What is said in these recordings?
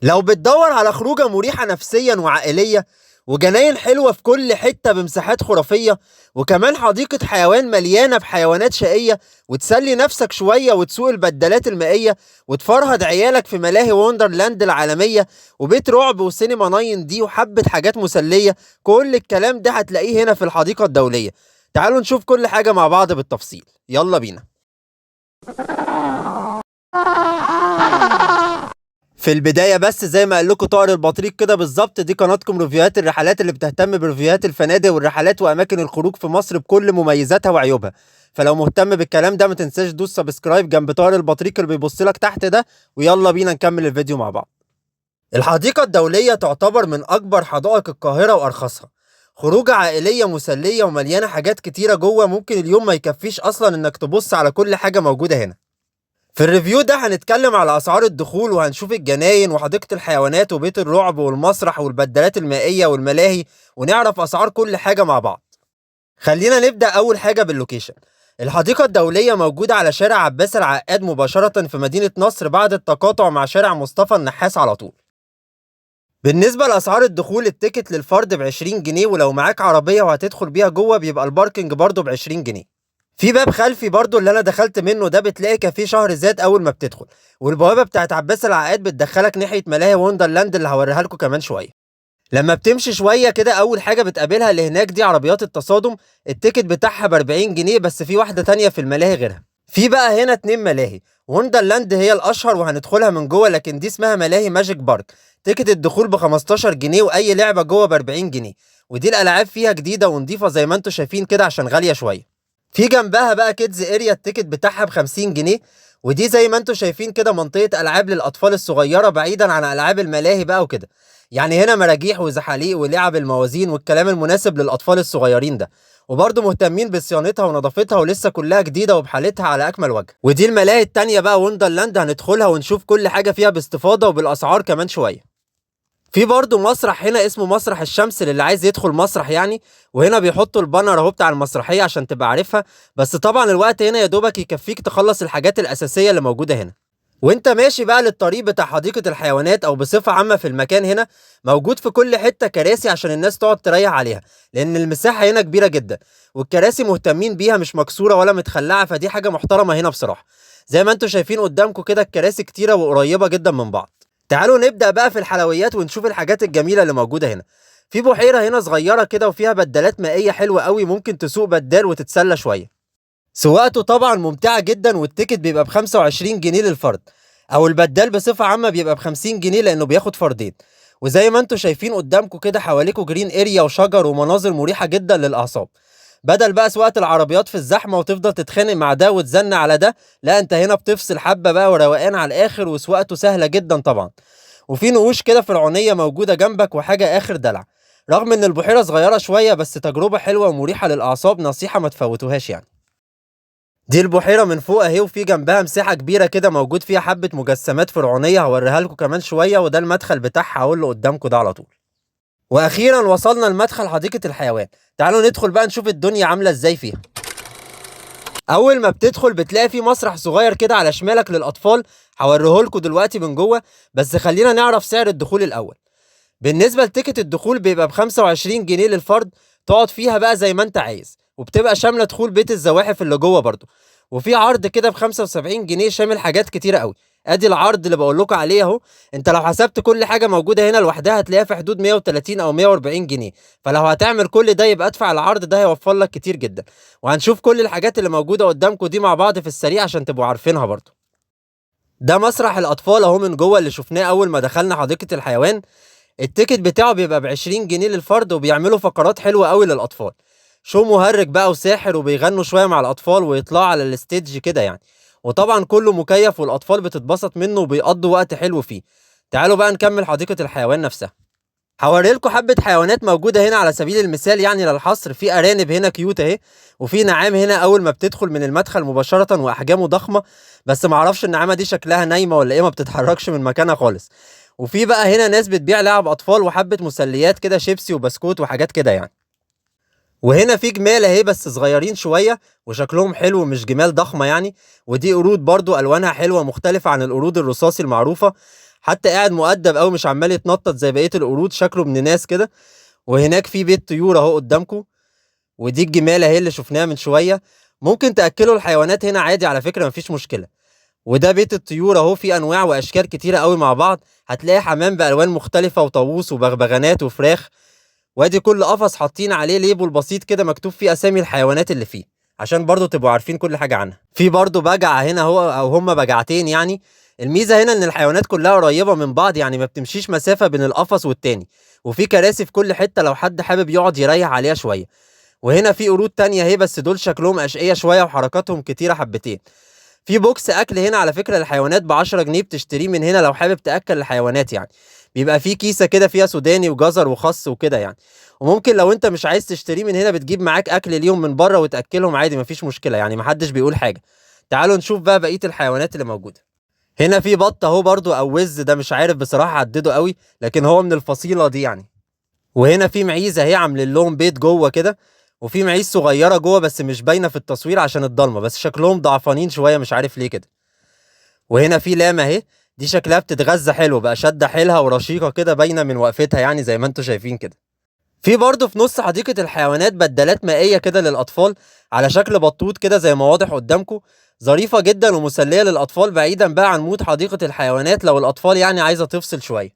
لو بتدور على خروجه مريحة نفسيا وعائلية وجناين حلوة في كل حتة بمساحات خرافية وكمان حديقة حيوان مليانة بحيوانات شقية وتسلي نفسك شوية وتسوق البدلات المائية وتفرهد عيالك في ملاهي وندرلاند العالمية وبيت رعب وسينما 9 دي وحبة حاجات مسلية، كل الكلام ده هتلاقيه هنا في الحديقة الدولية. تعالوا نشوف كل حاجة مع بعض بالتفصيل، يلا بينا. في البداية بس زي ما قال لكم طائر البطريق كده بالظبط، دي قناتكم ريفيوهات الرحلات اللي بتهتم بريفيوهات الفنادق والرحلات وأماكن الخروج في مصر بكل مميزاتها وعيوبها. فلو مهتم بالكلام ده ما تنساش دوس سبسكرايب جنب طائر البطريق اللي بيبص لك تحت ده، ويلا بينا نكمل الفيديو مع بعض. الحديقة الدولية تعتبر من أكبر حدائق القاهرة وأرخصها. خروجة عائلية مسلية ومليانة حاجات كتيرة جوه، ممكن اليوم ما يكفيش أصلا إنك تبص على كل حاجة موجودة هنا. في الريفيو ده هنتكلم على أسعار الدخول وهنشوف الجناين وحديقة الحيوانات وبيت الرعب والمسرح والبدلات المائية والملاهي، ونعرف أسعار كل حاجة مع بعض. خلينا نبدأ أول حاجة باللوكيشن. الحديقة الدولية موجودة على شارع عباس العقاد مباشرة في مدينة نصر بعد التقاطع مع شارع مصطفى النحاس على طول. بالنسبة لأسعار الدخول، التيكت للفرد ب20 جنيه، ولو معاك عربية وهتدخل بيها جوه بيبقى الباركنج برضه ب20 جنيه. في باب خلفي برضو اللي انا دخلت منه ده بتلاقي كافيه شهر زاد اول ما بتدخل، والبوابه بتاعت عباس العقاد بتدخلك ناحيه ملاهي وندرلاند اللي هوريها لكم كمان شويه. لما بتمشي شويه كده اول حاجه بتقابلها اللي هناك دي عربيات التصادم، التيكت بتاعها ب40 جنيه، بس في واحده تانية في الملاهي غيرها. في بقى هنا 2 ملاهي، وندرلاند هي الاشهر وهندخلها من جوه، لكن دي اسمها ملاهي ماجيك بارك. تيكت الدخول ب15 جنيه واي لعبه جوه ب40 جنيه، ودي الالعاب فيها جديده ونضيفه زي ما انتم شايفين كده عشان غاليه شويه. في جنبها بقى كيدز اريا، التيكت بتاعها ب50 جنيه، ودي زي ما انتم شايفين كده منطقة ألعاب للأطفال الصغيرة بعيدا عن ألعاب الملاهي بقى وكده. يعني هنا مراجيح وزحاليق ولعب الموازين والكلام المناسب للأطفال الصغيرين ده، وبرضه مهتمين بصيانتها ونظافتها ولسه كلها جديدة وبحالتها على أكمل وجه. ودي الملاهي التانية بقى وندرلاند، هندخلها ونشوف كل حاجة فيها باستفاضة وبالأسعار كمان شوية. في برضه مسرح هنا اسمه مسرح الشمس للي عايز يدخل مسرح يعني، وهنا بيحطوا البانر اهو بتاع المسرحيه عشان تبقى عارفها، بس طبعا الوقت هنا يا دوبك يكفيك تخلص الحاجات الاساسيه اللي موجوده هنا. وانت ماشي بقى للطريق بتاع حديقه الحيوانات او بصفه عامه في المكان هنا، موجود في كل حته كراسي عشان الناس تقعد تريح عليها، لان المساحه هنا كبيره جدا، والكراسي مهتمين بيها مش مكسوره ولا متخلعه، فدي حاجه محترمه هنا بصراحه. زي ما انتم شايفين قدامكم كده الكراسي كتيره وقريبه جدا من بعض. تعالوا نبدأ بقى في الحلويات ونشوف الحاجات الجميلة اللي موجودة هنا. في بحيرة هنا صغيرة كده وفيها بدلات مائية حلوة قوي، ممكن تسوق بدال وتتسلى شوية. سواقته طبعا ممتعة جدا، والتيكت بيبقى ب25 جنيه للفرد، أو البدال بصفة عامة بيبقى ب50 جنيه لأنه بياخد فردين. وزي ما انتم شايفين قدامكم كده حواليكوا جرين اريا وشجر ومناظر مريحة جدا للأعصاب. بدل بقى سواقة العربيات في الزحمة وتفضل تتخانق مع ده وتزنق على ده، لا انت هنا بتفصل حبة بقى وروقان على الآخر، وسواقته سهلة جدا طبعا. وفي نقوش كده فرعونية موجودة جنبك وحاجة آخر دلع. رغم إن البحيرة صغيرة شوية بس تجربة حلوة ومريحة للأعصاب، نصيحة ما تفوتوهاش يعني. دي البحيرة من فوق أهي، وفي جنبها مساحة كبيرة كده موجود فيها حبة مجسمات فرعونية هوريها لكم كمان شوية، وده المدخل بتاعها هقول له قدامكم ده على طول. وأخيرا وصلنا لمدخل حديقة الحيوان. تعالوا ندخل بقى نشوف الدنيا عاملة إزاي فيها. أول ما بتدخل بتلاقي في مسرح صغير كده على شمالك للأطفال، هوريهولكوا دلوقتي من جوه، بس خلينا نعرف سعر الدخول الأول. بالنسبة لتيكت الدخول بيبقى ب25 جنيه للفرد، تقعد فيها بقى زي ما انت عايز، وبتبقى شاملة دخول بيت الزواحف اللي جوه برضه. وفي عرض كده ب75 جنيه شامل حاجات كتيرة قوي. ادي العرض اللي بقول لكم عليه اهو. انت لو حسبت كل حاجة موجودة هنا لوحدها هتلاقيها في حدود 130 او 140 جنيه، فلو هتعمل كل ده يبقى ادفع العرض ده، هيوفر لك كتير جدا. وهنشوف كل الحاجات اللي موجودة قدامكم دي مع بعض في السريع عشان تبقوا عارفينها برضه. ده مسرح الاطفال اهو من جوه اللي شفناه اول ما دخلنا حديقة الحيوان. التيكت بتاعه بيبقى ب20 جنيه للفرد، وبيعملوا فقرات حلوة قوي للأطفال. شو مهرج بقى وساحر، وبيغنوا شوية مع الأطفال ويطلعوا على الستيج كده يعني. وطبعا كله مكيف والأطفال بتتبسط منه وبيقضوا وقت حلو فيه. تعالوا بقى نكمل حديقة الحيوان نفسها. هوريلكوا حبة حيوانات موجودة هنا على سبيل المثال يعني للحصر. في أرانب هنا كيوت أهي، وفي نعام هنا أول ما بتدخل من المدخل مباشرة وأحجامه ضخمة، بس معرفش النعامة دي شكلها نايمة ولا إيه، ما بتتحركش من مكانها خالص. وفي بقى هنا ناس بتبيع لعب أطفال وحبة مسليات كده، شيبسي وبسكوت وحاجات كده يعني. وهنا في جمال اهي بس صغيرين شوية وشكلهم حلو، مش جمال ضخمة يعني. ودي قرود برضو ألوانها حلوة مختلفة عن القرود الرصاصي المعروفة. حتى قاعد مؤدب قوي، مش عمال يتنطط زي بقيه القرود، شكله ابن ناس كده. وهناك في بيت طيور اهو قدامكم، ودي الجمالة اهي اللي شفناها من شوية. ممكن تأكلوا الحيوانات هنا عادي على فكرة، مفيش مشكلة. وده بيت الطيور اهو، فيه انواع واشكال كتيرة قوي مع بعض. هتلاقي حمام بألوان مختلفة وطاووس وبغبغانات وفراخ. وادي كل قفص حاطين عليه ليبل بسيط كده مكتوب فيه اسامي الحيوانات اللي فيه، عشان برضو تبقوا عارفين كل حاجة عنها. في برضو بجعة هنا هو، او هما بجعتين يعني. الميزة هنا ان الحيوانات كلها قريبة من بعض، يعني ما بتمشيش مسافة بين القفص والتاني. وفي كراسي في كل حتة لو حد حابب يقعد يريح عليها شوية. وهنا في قرود تانية اهي، بس دول شكلهم اشقية شوية وحركاتهم كتيرة حبتين. في بوكس اكل هنا على فكرة للحيوانات ب10 جنيه، بتشتريه من هنا لو حابب تاكل الحيوانات يعني. بيبقى فيه كيسة كده فيها سوداني وجزر وخس وكده يعني. وممكن لو انت مش عايز تشتريه من هنا بتجيب معاك اكل ليهم من بره وتاكلهم عادي، مفيش مشكلة يعني، محدش بيقول حاجة. تعالوا نشوف بقى بقية الحيوانات اللي موجودة. هنا في بط اهو برضو، او وز، ده مش عارف بصراحة عدده قوي، لكن هو من الفصيلة دي يعني. وهنا في معيزه اهي عاملين لهم بيت جوه كده. وفي معيز صغيره جوه بس مش باينه في التصوير عشان الضلمه، بس شكلهم ضعفانين شويه مش عارف ليه كده. وهنا في لاما اهي، دي شكلها بتتغذى حلو بقى، شادة حيلها ورشيقه كده باينه من وقفتها يعني زي ما انتم شايفين كده. في برضه في نص حديقه الحيوانات بدلات مائيه كده للاطفال، على شكل بطوط كده زي ما واضح قدامكم. ظريفه جدا ومسليه للاطفال، بعيدا بقى عن مود حديقه الحيوانات لو الاطفال يعني عايزه تفصل شويه.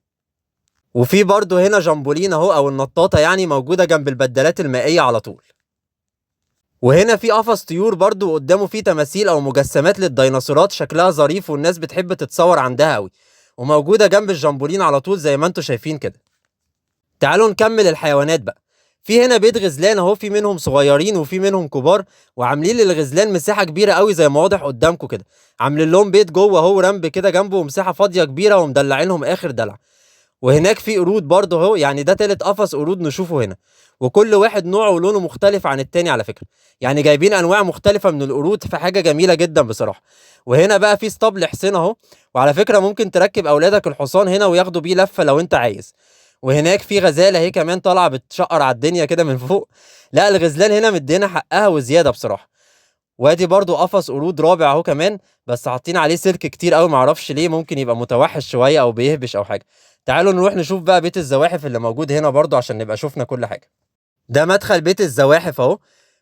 وفي برضه هنا جامبولين اهو، او النطاطه يعني، موجوده جنب البدلات المائيه على طول. وهنا في قفص طيور برضه، وقدامه فيه تماثيل او مجسمات للديناصورات، شكلها ظريف والناس بتحب تتصور عندها قوي. وموجوده جنب الجامبولين على طول زي ما انتم شايفين كده. تعالوا نكمل الحيوانات بقى. في هنا بيت غزلان اهو، في منهم صغيرين وفي منهم كبار، وعاملين للغزلان مساحه كبيره قوي زي ما واضح قدامكم كده. عاملين لهم بيت جوه اهو، رمب كده جنبه، ومساحه فاضيه كبيره، ومدلعينهم اخر دلع. وهناك في قرود برضه اهو، يعني ده تالت قفص قرود نشوفه هنا. وكل واحد نوعه ولونه مختلف عن التاني على فكرة. يعني جايبين انواع مختلفة من القرود، في حاجة جميلة جدا بصراحة. وهنا بقى في اسطبل حصين اهو. وعلى فكرة ممكن تركب اولادك الحصان هنا وياخدوا بيه لفة لو انت عايز. وهناك في غزالة اهي كمان طالعة بتشقر على الدنيا كده من فوق. لا الغزلان هنا مدينا حقها وزيادة بصراحة. وادي برضو قفص قرود رابع اهو كمان، بس حاطين عليه سلك كتير قوي، معرفش ليه، ممكن يبقى متوحش شويه او بيهبش او حاجه. تعالوا نروح نشوف بقى بيت الزواحف اللي موجود هنا برضو عشان نبقى شفنا كل حاجه. ده مدخل بيت الزواحف اهو.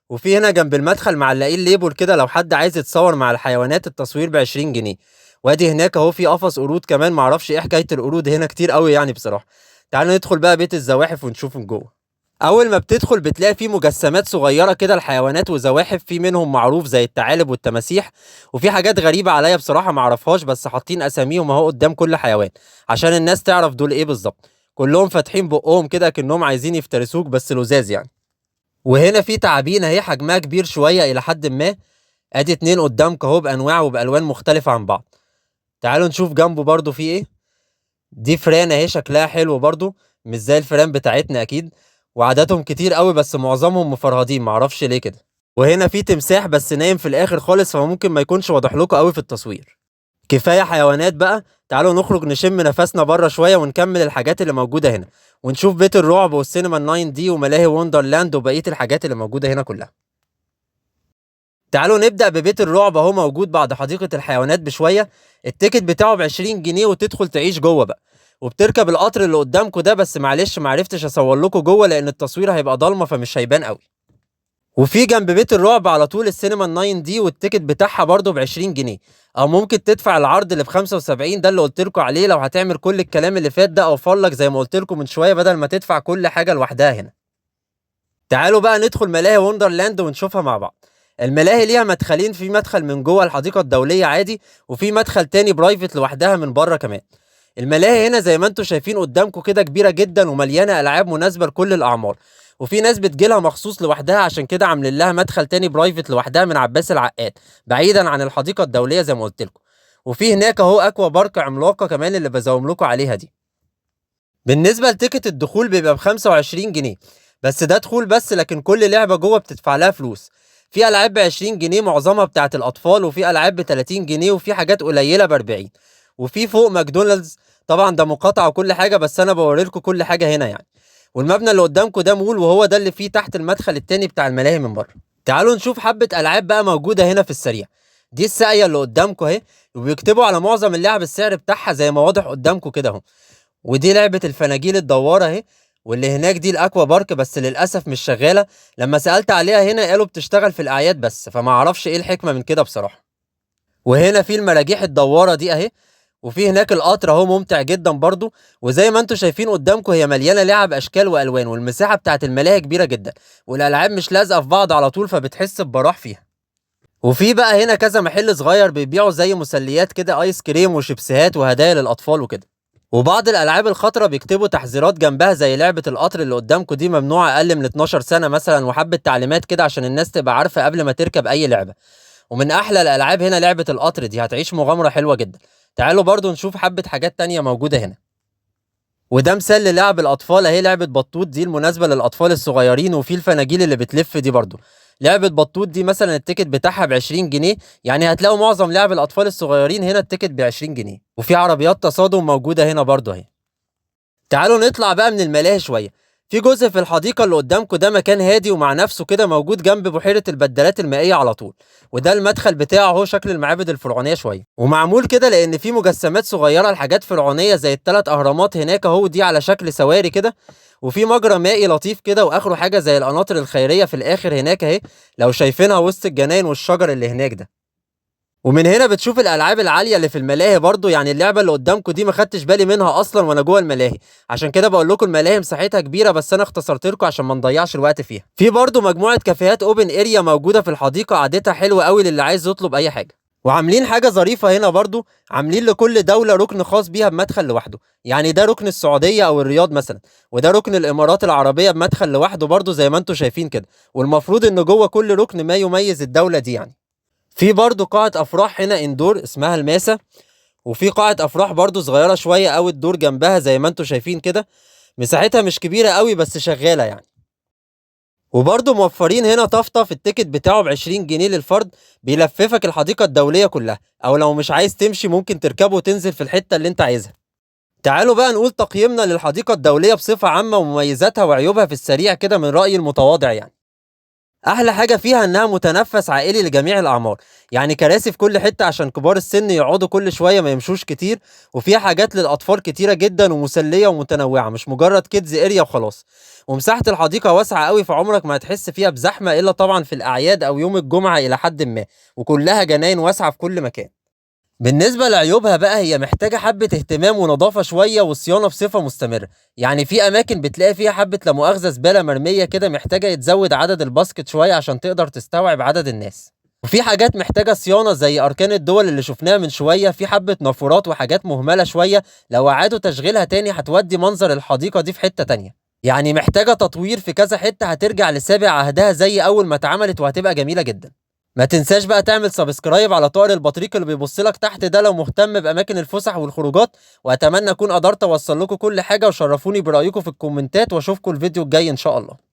وفي هنا جنب المدخل معلقين ليبل كده لو حد عايز يتصور مع الحيوانات، التصوير ب20 جنيه. وادي هناك اهو في قفص قرود كمان، معرفش ايه حكايه القرود هنا كتير قوي يعني بصراحه. تعالوا ندخل بقى بيت الزواحف ونشوف من جوه. اول ما بتدخل بتلاقي فيه مجسمات صغيره كده لحيوانات وزواحف، في منهم معروف زي الثعالب والتماسيح. وفي حاجات غريبه عليا بصراحه معرفهاش، بس حاطين اساميهم اهو قدام كل حيوان عشان الناس تعرف دول ايه بالظبط. كلهم فاتحين بقهم كده كأنهم عايزين يفترسوك، بس لزاز يعني. وهنا في تعابين اهي حجمها كبير شويه الى حد ما. ادي اتنين قدامك اهو بانواع وبالوان مختلفه عن بعض. تعالوا نشوف جنبه برضو في ايه. دي فران اهي شكلها حلو برضو، مش زي الفران بتاعتنا اكيد. وعددهم كتير قوي بس معظمهم مفرهدين، معرفش ليه كده. وهنا في تمساح بس نايم في الاخر خالص، فممكن ما يكونش واضح لكم قوي في التصوير. كفايه حيوانات بقى، تعالوا نخرج نشم نفسنا بره شويه ونكمل الحاجات اللي موجوده هنا. ونشوف بيت الرعب والسينما الناين دي وملاهي وندرلاند وبقيه الحاجات اللي موجوده هنا كلها. تعالوا نبدأ ببيت الرعب اهو، موجود بعد حديقة الحيوانات بشوية. التيكت بتاعه ب20 جنيه وتدخل تعيش جوه بقى. وبتركب القطر اللي قدامكم ده، بس معلش معرفتش اصور لكم جوه لان التصوير هيبقى ضلمة فمش هيبان قوي. وفي جنب بيت الرعب على طول السينما الناين دي، والتيكت بتاعها برضه ب20 جنيه. او ممكن تدفع العرض اللي ب75، ده اللي قلت لكم عليه لو هتعمل كل الكلام اللي فات ده، اوفر لك زي ما قلت لكم من شوية بدل ما تدفع كل حاجة لوحدها هنا. تعالوا بقى ندخل ملاهي وندرلاند ونشوفها مع بعض. الملاهي ليها مدخلين، في مدخل من جوه الحديقة الدولية عادي، وفي مدخل تاني برايفت لوحدها من بره كمان. الملاهي هنا زي ما انتم شايفين قدامكم كده كبيرة جدا ومليانة ألعاب مناسبة لكل الأعمار. وفي ناس بتجيلها مخصوص لوحدها، عشان كده عاملين لها مدخل تاني برايفت لوحدها من عباس العقاد، بعيدا عن الحديقة الدولية زي ما قلت لكم. وفي هناك اهو اكوا بارك عملاقة كمان اللي بزوم لكم عليها دي. بالنسبة لتيكت الدخول بيبقى ب25 جنيه. بس ده دخول بس، لكن كل لعبة جوه بتدفع لها فلوس. في ألعاب ب20 جنيه معظمها بتاعة الأطفال، وفي ألعاب ب30 جنيه، وفي حاجات قليلة ب40. وفي فوق ماكدونالدز. طبعا ده مقاطعة وكل حاجة، بس أنا بوري لكم كل حاجة هنا يعني. والمبنى اللي قدامكم ده مول، وهو ده اللي فيه تحت المدخل التاني بتاع الملاهي من بره. تعالوا نشوف حبة ألعاب بقى موجودة هنا في السريع. دي الساقية اللي قدامكم اهي، وبيكتبوا على معظم اللعب السعر بتاعها زي ما واضح قدامكم كده اهو. ودي لعبة الفناجيل الدوارة اهي، واللي هناك دي الاكوا بارك بس للاسف مش شغالة. لما سألت عليها هنا قالوا بتشتغل في الاعياد بس، فما اعرفش ايه الحكمة من كده بصراحة. وهنا في المراجيح الدوارة دي اهي، وفي هناك القطر اهو ممتع جدا برضو. وزي ما انتم شايفين قدامكم هي مليانة لعب اشكال والوان، والمساحة بتاعت الملاهي كبيرة جدا، والالعاب مش لازقة في بعض على طول فبتحس ببراح فيها. وفي بقى هنا كذا محل صغير بيبيعوا زي مسليات كده، ايس كريم وشيبسيهات وهدايا للاطفال وكده. وبعض الالعاب الخطره بيكتبوا تحذيرات جنبها زي لعبه القطر اللي قدامكم دي ممنوعه اقل من 12 سنه مثلا، وحبه تعليمات كده عشان الناس تبقى عارفه قبل ما تركب اي لعبه. ومن احلى الالعاب هنا لعبه القطر دي، هتعيش مغامره حلوه جدا. تعالوا برضو نشوف حبه حاجات تانية موجوده هنا. وده مثال للعب الاطفال اهي، لعبه بطوط دي المناسبه للاطفال الصغيرين. وفي الفناجيل اللي بتلف دي برضو. لعبه بطوط دي مثلا التيكت بتاعها ب 20 جنيه، يعني هتلاقوا معظم لعب الاطفال الصغيرين هنا التيكت ب 20 جنيه. وفي عربيات تصادم موجوده هنا برضو اهي. تعالوا نطلع بقى من الملاهي شويه. في جزء في الحديقه اللي قدامكم ده مكان هادي ومع نفسه كده، موجود جنب بحيره البدلات المائيه على طول. وده المدخل بتاعه هو شكل المعابد الفرعونيه شويه، ومعمول كده لان في مجسمات صغيره لحاجات فرعونيه زي الثلاث اهرامات هناك اهو، دي على شكل سواري كده. وفي مجرى مائي لطيف كده، واخره حاجه زي القناطر الخيريه في الاخر هناك اهي، لو شايفينها وسط الجناين والشجر اللي هناك ده. ومن هنا بتشوف الالعاب العاليه اللي في الملاهي برضو، يعني اللعبه اللي قدامكم دي ما خدتش بالي منها اصلا وانا جوه الملاهي، عشان كده بقول لكم الملاهي مساحتها كبيره، بس انا اختصرت لكم عشان ما نضيعش الوقت فيها. في برضو مجموعه كافيهات اوبن اريا موجوده في الحديقه، قعدتها حلوه قوي للي عايز يطلب اي حاجه. وعاملين حاجه ظريفه هنا برضو، عاملين لكل دوله ركن خاص بيها بمدخل لوحده. يعني ده ركن السعوديه او الرياض مثلا، وده ركن الامارات العربيه بمدخل لوحده برضو زي ما انتم شايفين كده. والمفروض ان جوه كل ركن ما يميز الدوله دي يعني. في برضو قاعة أفراح هنا اندور اسمها الماسة. وفي قاعة أفراح برضو صغيرة شوية أوي الدور جنبها زي ما انتوا شايفين كده. مساحتها مش كبيرة أوي بس شغالة يعني. وبرضو موفرين هنا طفطف، التيكت بتاعه ب20 جنيه للفرد، بيلففك الحديقة الدولية كلها، أو لو مش عايز تمشي ممكن تركبه وتنزل في الحتة اللي انت عايزها. تعالوا بقى نقول تقييمنا للحديقة الدولية بصفة عامة ومميزاتها وعيوبها في السريع كده من رأيي المتواضع يعني. احلى حاجه فيها انها متنفس عائلي لجميع الاعمار، يعني كراسي في كل حته عشان كبار السن يقعدوا كل شويه ما يمشوش كتير. وفيها حاجات للاطفال كتيره جدا ومسليه ومتنوعه، مش مجرد كيدز اريا وخلاص. ومساحه الحديقه واسعه قوي، فعمرك ما هتحس فيها بزحمه الا طبعا في الاعياد او يوم الجمعه الى حد ما. وكلها جناين واسعه في كل مكان. بالنسبة لعيوبها بقى، هي محتاجة حبة اهتمام ونظافة شوية وصيانة بصفة مستمرة. يعني في أماكن بتلاقي فيها حبة لا مؤاخذة زبالة مرمية كده، محتاجة يتزود عدد الباسكت شوية عشان تقدر تستوعب عدد الناس. وفي حاجات محتاجة صيانة زي أركان الدول اللي شفناها من شوية، في حبة نافورات وحاجات مهملة شوية، لو أعادوا تشغيلها تاني هتودي منظر الحديقة دي في حتة تانية. يعني محتاجة تطوير في كذا حتة، هترجع لسابع عهدها زي أول ما اتعملت، وهتبقى جميلة جدا. ما تنساش بقى تعمل سبسكرايب على طائر البطريق اللي بيبص لك تحت ده لو مهتم باماكن الفسح والخروجات. واتمنى اكون قدرت اوصل لكم كل حاجه، وشرفوني برايكم في الكومنتات، واشوفكم الفيديو الجاي ان شاء الله.